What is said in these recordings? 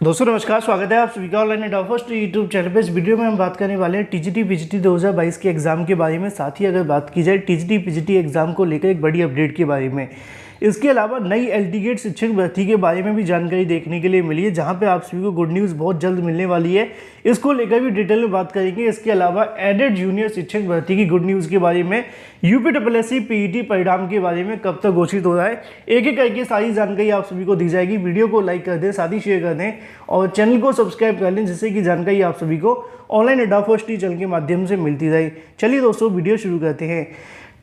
दोस्तों नमस्कार, स्वागत है आप सभी का ऑनलाइन एडा फर्स्ट यूट्यूब चैनल पे। इस वीडियो में हम बात करने वाले हैं टीजीटी पीजीटी 2022 के एग्जाम के बारे में। साथ ही अगर बात की जाए टीजीटी पीजीटी एग्जाम को लेकर एक बड़ी अपडेट के बारे में, इसके अलावा नई एलटी गेट शिक्षक भर्ती के बारे में भी जानकारी देखने के लिए मिली है, जहां पे आप सभी को गुड न्यूज़ बहुत जल्द मिलने वाली है। इसको लेकर भी डिटेल में बात करेंगे। इसके अलावा एडेड जूनियर शिक्षक भर्ती की गुड न्यूज़ के बारे में, यूपीएससी पीईटी परिणाम के बारे में कब तक घोषित हो रहा है, एक एक करके सारी जानकारी आप सभी को दी जाएगी। वीडियो को लाइक कर दें, साथ ही शेयर कर दें और चैनल को सब्सक्राइब कर लें, जिससे कि जानकारी आप सभी को ऑनलाइन एडा फर्स्ट चैनल के माध्यम से मिलती रहे। चलिए दोस्तों, वीडियो शुरू करते हैं।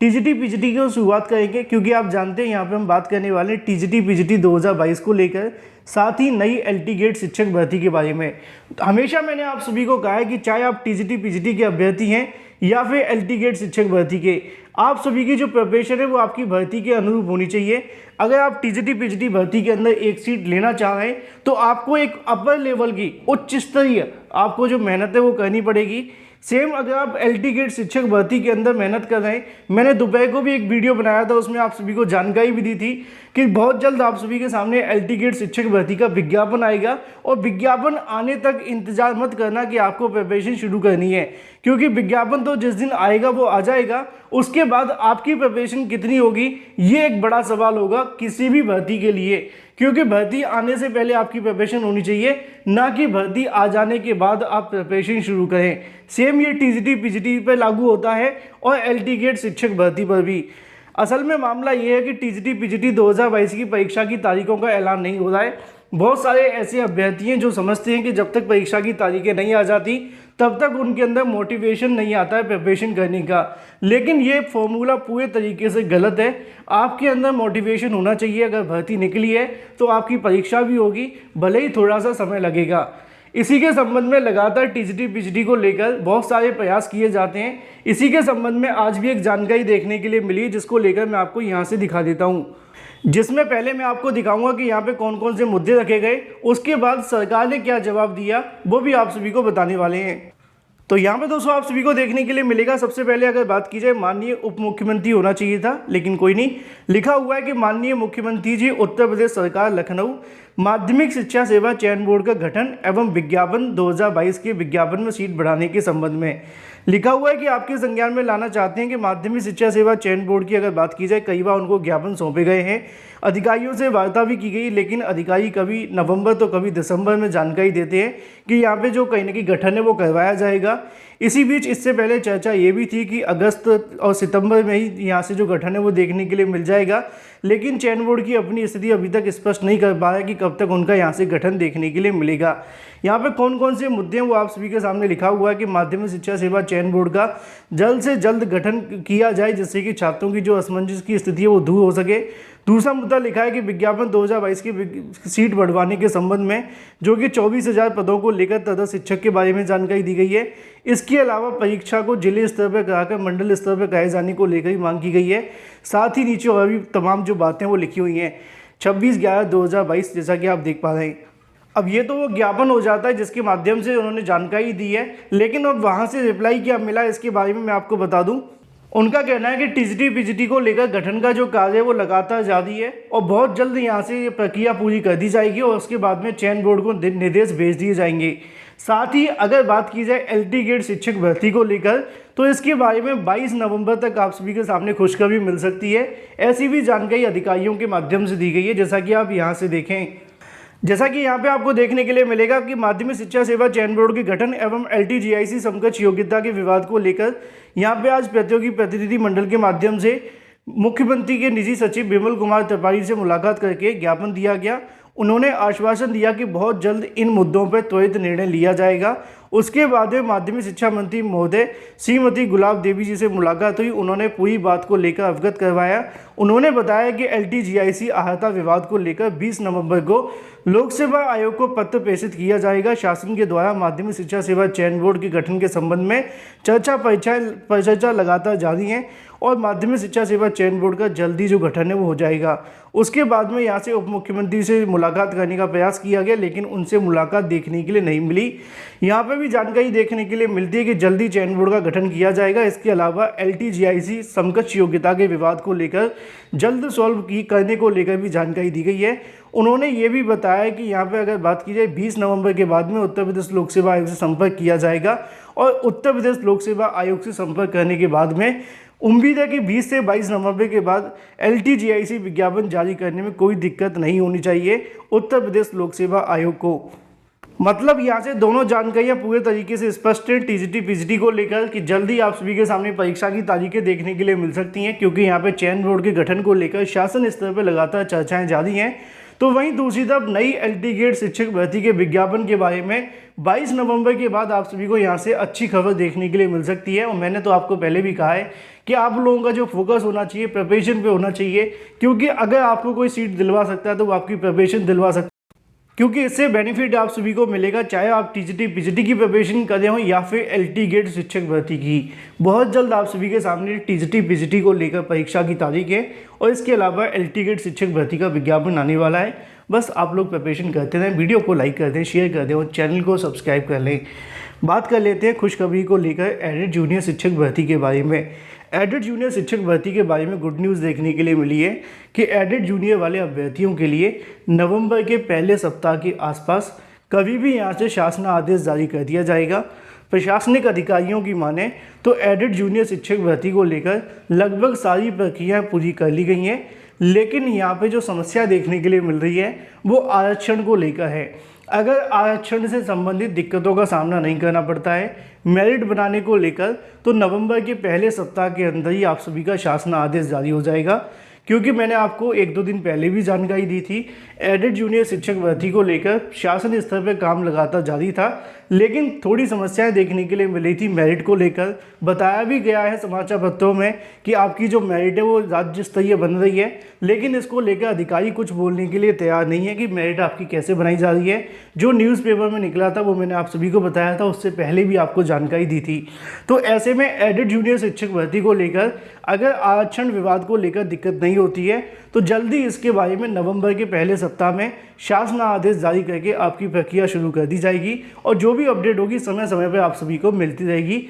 टीजीटी पीजीटी की शुरुआत करेंगे, क्योंकि आप जानते हैं यहाँ पे हम बात करने वाले हैं टीजीटी पीजीटी 2022 को लेकर, साथ ही नई एलटी गेट शिक्षक भर्ती के बारे में। हमेशा मैंने आप सभी को कहा है कि चाहे आप टीजीटी पीजीटी के अभ्यर्थी हैं या फिर एलटी गेट शिक्षक भर्ती के, आप सभी की जो प्रिपरेशन है वो आपकी भर्ती के अनुरूप होनी चाहिए। अगर आप टीजीटी पीजीटी भर्ती के अंदर एक सीट लेना चाह रहे हैं तो आपको एक अपर लेवल की उच्च स्तरीय आपको जो मेहनत है वो करनी पड़ेगी। सेम अगर आप एलटी गेट शिक्षक भर्ती के अंदर मेहनत कर रहे हैं, मैंने दोपहर को भी एक वीडियो बनाया था, उसमें आप सभी को जानकारी भी दी थी कि बहुत जल्द आप सभी के सामने एलटी गेट शिक्षक भर्ती का विज्ञापन आएगा। और विज्ञापन आने तक इंतजार मत करना कि आपको प्रिपरेशन शुरू करनी है, क्योंकि विज्ञापन तो जिस दिन आएगा वो आ जाएगा। उसके बाद आपकी प्रिपरेशन कितनी होगी ये एक बड़ा सवाल होगा किसी भी भर्ती के लिए, क्योंकि भर्ती आने से पहले आपकी प्रिपरेशन होनी चाहिए, ना कि भर्ती आ जाने के बाद आप प्रिपरेशन शुरू करें। सेम ये टीजीटी पीजीटी पर लागू होता है और एलटी गेट शिक्षक भर्ती पर भी। असल में मामला ये है कि टीजीटी पीजीटी 2022 की परीक्षा की तारीखों का ऐलान नहीं हो रहा है। बहुत सारे ऐसे अभ्यर्थी हैं जो समझते हैं कि जब तक परीक्षा की तारीखें नहीं आ जाती तब तक उनके अंदर मोटिवेशन नहीं आता है प्रिपरेशन करने का, लेकिन ये फॉर्मूला पूरे तरीके से गलत है। आपके अंदर मोटिवेशन होना चाहिए। अगर भर्ती निकली है तो आपकी परीक्षा भी होगी, भले ही थोड़ा सा समय लगेगा। इसी के संबंध में लगातार टीजीटी पीजीटी को लेकर बहुत सारे प्रयास किए जाते हैं। इसी के संबंध में आज भी एक जानकारी देखने के लिए मिली, जिसको लेकर मैं आपको यहाँ से दिखा देता हूँ, जिसमें पहले मैं आपको दिखाऊंगा कि यहाँ पे कौन कौन से मुद्दे रखे गए, उसके बाद सरकार ने क्या जवाब दिया वो भी आप सभी को बताने वाले हैं। तो यहाँ पे दोस्तों आप सभी को देखने के लिए मिलेगा। सबसे पहले अगर बात की जाए, माननीय उप मुख्यमंत्री होना चाहिए था, लेकिन कोई नहीं, लिखा हुआ है कि माननीय मुख्यमंत्री जी उत्तर प्रदेश सरकार लखनऊ माध्यमिक शिक्षा सेवा चयन बोर्ड का गठन एवं विज्ञापन 2022 के विज्ञापन में सीट बढ़ाने के संबंध में लिखा हुआ है कि आपके संज्ञान में लाना चाहते हैं कि माध्यमिक शिक्षा सेवा चयन बोर्ड की अगर बात की जाए, कई बार उनको ज्ञापन सौंपे गए हैं, अधिकारियों से वार्ता भी की गई, लेकिन अधिकारी कभी नवंबर तो कभी दिसंबर में जानकारी देते हैं कि यहाँ पे जो कहीं ना कहीं गठन है वो करवाया जाएगा। इसी बीच इससे पहले चर्चा ये भी थी कि अगस्त और सितंबर में ही यहाँ से जो गठन है वो देखने के लिए मिल जाएगा, लेकिन चयन बोर्ड की अपनी स्थिति अभी तक स्पष्ट नहीं कर पा रहा है कि कब तक उनका यहाँ से गठन देखने के लिए मिलेगा। यहाँ पे कौन कौन से मुद्दे हैं वो आप सभी के सामने लिखा हुआ है कि माध्यमिक शिक्षा सेवा चयन बोर्ड का जल्द से जल्द गठन किया जाए, जिससे कि छात्रों की जो असमंजस की स्थिति है वो दूर हो सके। दूसरा मुद्दा लिखा है कि विज्ञापन 2022 की सीट बढ़वाने के संबंध में, जो कि 24,000 पदों को लेकर तथा शिक्षक के बारे में जानकारी दी गई है। इसके अलावा परीक्षा को जिले स्तर पर कराकर मंडल स्तर पर कराए जाने को लेकर ही मांग की गई है। साथ ही नीचे और भी तमाम जो बातें वो लिखी हुई हैं 26/11/2022, जैसा कि आप देख पा रहे हैं। अब ये तो वो ज्ञापन हो जाता है जिसके माध्यम से उन्होंने जानकारी दी है, लेकिन अब वहाँ से रिप्लाई क्या मिला इसके बारे में मैं आपको बता दूँ। उनका कहना है कि टीजीटी पीजीटी को लेकर गठन का जो कार्य है वो लगातार जारी है और बहुत जल्द यहाँ से ये प्रक्रिया पूरी कर दी जाएगी और उसके बाद में चयन बोर्ड को निर्देश भेज दिए जाएंगे। साथ ही अगर बात की जाए एलटी गेट शिक्षक भर्ती को लेकर, तो इसके बारे में 22 नवंबर तक आप सभी के सामने खुशखबरी मिल सकती है। ऐसी भी जानकारी अधिकारियों के माध्यम से दी गई है, जैसा कि आप यहाँ से देखें। जैसा कि यहाँ पे आपको देखने के लिए मिलेगा कि माध्यमिक शिक्षा सेवा चयन बोर्ड के गठन एवं एलटीजीआईसी समकक्ष योग्यता के विवाद को लेकर यहाँ पे आज प्रतियोगी प्रतिनिधि मंडल के माध्यम से मुख्यमंत्री के निजी सचिव विमल कुमार त्रिपाठी से मुलाकात करके ज्ञापन दिया गया। उन्होंने आश्वासन दिया कि बहुत जल्द इन मुद्दों पर त्वरित निर्णय लिया जाएगा। उसके बाद में माध्यमिक शिक्षा मंत्री महोदय श्रीमती गुलाब देवी जी से मुलाकात हुई। उन्होंने पूरी बात को लेकर अवगत करवाया। उन्होंने बताया कि एलटीजीआईसी आहता विवाद को लेकर 20 नवंबर को लोक सेवा आयोग को पत्र प्रेषित किया जाएगा। शासन के द्वारा माध्यमिक शिक्षा सेवा चयन बोर्ड के गठन के संबंध में परिचर्चा लगातार जारी है और माध्यमिक शिक्षा सेवा चयन बोर्ड का जल्दी जो गठन है वो हो जाएगा। उसके बाद में यहाँ से उप मुख्यमंत्री से मुलाकात करने का प्रयास किया गया, लेकिन उनसे मुलाकात देखने के लिए नहीं मिली। यहाँ पर भी जानकारी देखने के लिए मिलती है कि जल्दी चयन बोर्ड का गठन किया जाएगा। इसके अलावा एलटीजीआईसी समकक्ष योग्यता के विवाद को लेकर जल्द सॉल्व करने को लेकर भी जानकारी दी गई है उन्होंने ये भी बताया कि यहाँ पे अगर बात की जाए 20 नवंबर के बाद में उत्तर प्रदेश लोक सेवा आयोग से संपर्क किया जाएगा और उत्तर प्रदेश लोक सेवा आयोग से संपर्क करने के बाद में उम्मीद है कि 20 से 22 नवंबर के बाद LTGIC विज्ञापन जारी करने में कोई दिक्कत नहीं होनी चाहिए उत्तर प्रदेश लोक सेवा आयोग को। मतलब यहाँ से दोनों जानकारियाँ पूरे तरीके से स्पष्ट हैं TGT PGT को लेकर कि जल्दी आप सभी के सामने परीक्षा की तारीखें देखने के लिए मिल सकती हैं, क्योंकि यहाँ पे चयन बोर्ड के गठन को लेकर शासन स्तर पर लगातार चर्चाएं जारी हैं। तो वहीं दूसरी तरफ नई LT गेट शिक्षक भर्ती के विज्ञापन के बारे में 22 नवंबर के बाद आप सभी को यहाँ से अच्छी खबर देखने के लिए मिल सकती है। और मैंने तो आपको पहले भी कहा है कि आप लोगों का जो फोकस होना चाहिए प्रिपरेशन पे होना चाहिए, क्योंकि अगर आपको कोई सीट दिलवा सकता है तो वो आपकी प्रिपरेशन दिलवा सकता है, क्योंकि इससे बेनिफिट आप सभी को मिलेगा, चाहे आप TGT PGT की प्रिपरेशन कर रहे हो या फिर LT गेट शिक्षक भर्ती की। बहुत जल्द आप सभी के सामने TGT PGT को लेकर परीक्षा की तारीख है और इसके अलावा LT गेट शिक्षक भर्ती का विज्ञापन आने वाला है। बस आप लोग प्रिपरेशन करते रहें, वीडियो को लाइक कर दें, शेयर कर दें और चैनल को सब्सक्राइब कर लें। बात कर लेते हैं खुशखबरी को लेकर एडेड जूनियर शिक्षक भर्ती के बारे में। एडेड जूनियर शिक्षक भर्ती के बारे में गुड न्यूज़ देखने के लिए मिली है कि एडेड जूनियर वाले अभ्यर्थियों के लिए नवंबर के पहले सप्ताह के आसपास कभी भी यहाँ से शासन आदेश जारी कर दिया जाएगा। प्रशासनिक अधिकारियों की माने तो एडेड जूनियर शिक्षक भर्ती को लेकर लगभग सारी प्रक्रियाएँ पूरी कर ली गई हैं, लेकिन यहाँ पे जो समस्या देखने के लिए मिल रही है वो आरक्षण को लेकर है। अगर आरक्षण से संबंधित दिक्कतों का सामना नहीं करना पड़ता है मेरिट बनाने को लेकर, तो नवंबर के पहले सप्ताह के अंदर ही आप सभी का शासन आदेश जारी हो जाएगा। क्योंकि मैंने आपको 1-2 दिन पहले भी जानकारी दी थी, एडेड जूनियर शिक्षक भर्ती को लेकर शासन स्तर पर काम लगातार जारी था, लेकिन थोड़ी समस्याएं देखने के लिए मिली थी मेरिट को लेकर। बताया भी गया है समाचार पत्रों में कि आपकी जो मेरिट है वो राज्य स्तरीय बन रही है, लेकिन इसको लेकर अधिकारी कुछ बोलने के लिए तैयार नहीं है कि मेरिट आपकी कैसे बनाई जा रही है। जो न्यूज़पेपर में निकला था वो मैंने आप सभी को बताया था, उससे पहले भी आपको जानकारी दी थी। तो ऐसे में एडेड जूनियर शिक्षक भर्ती को लेकर अगर आरक्षण विवाद को लेकर दिक्कत नहीं होती है तो जल्दी इसके बारे में नवंबर के पहले सप्ताह में शासन आदेश जारी करके आपकी प्रक्रिया शुरू कर दी जाएगी और जो भी अपडेट होगी समय समय पर आप सभी को मिलती रहेगी।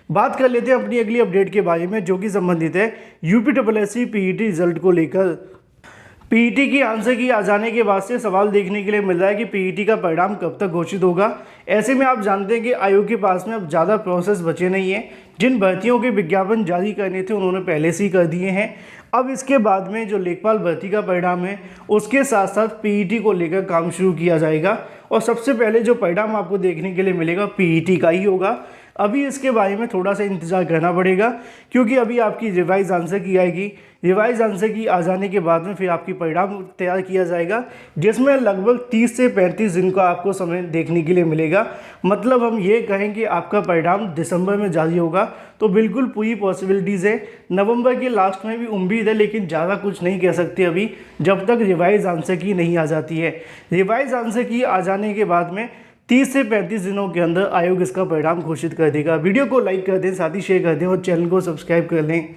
बात कर लेते हैं अपनी अगली अपडेट के बारे में, जो कि संबंधित है UPSSC PET रिजल्ट को लेकर। PET की आंसर की आ जाने के बाद से सवाल देखने के लिए मिल रहा है कि PET का परिणाम कब तक घोषित होगा। ऐसे में आप जानते हैं कि आयोग के पास में अब ज़्यादा प्रोसेस बचे नहीं है। जिन भर्तियों के विज्ञापन जारी करने थे उन्होंने पहले से ही कर दिए हैं। अब इसके बाद में जो लेखपाल भर्ती का परिणाम है उसके साथ साथ PET को लेकर काम शुरू किया जाएगा और सबसे पहले जो परिणाम आपको देखने के लिए मिलेगा PET का ही होगा। अभी इसके बारे में थोड़ा सा इंतज़ार करना पड़ेगा, क्योंकि अभी आपकी रिवाइज आंसर की आएगी। रिवाइज आंसर की आ जाने के बाद में फिर आपकी परिणाम तैयार किया जाएगा, जिसमें लगभग 30 से 35 दिन का आपको समय देखने के लिए मिलेगा। मतलब हम ये कहें कि आपका परिणाम दिसंबर में जारी होगा, तो बिल्कुल पूरी पॉसिबिलिटीज़ है। नवंबर के लास्ट में भी उम्मीद है, लेकिन ज़्यादा कुछ नहीं कह सकते अभी जब तक रिवाइज आंसर की नहीं आ जाती है। रिवाइज आंसर की आ जाने के बाद में 30 से 35 दिनों के अंदर आयोग इसका परिणाम घोषित कर देगा। वीडियो को लाइक कर दें, साथ ही शेयर कर दें और चैनल को सब्सक्राइब कर लें।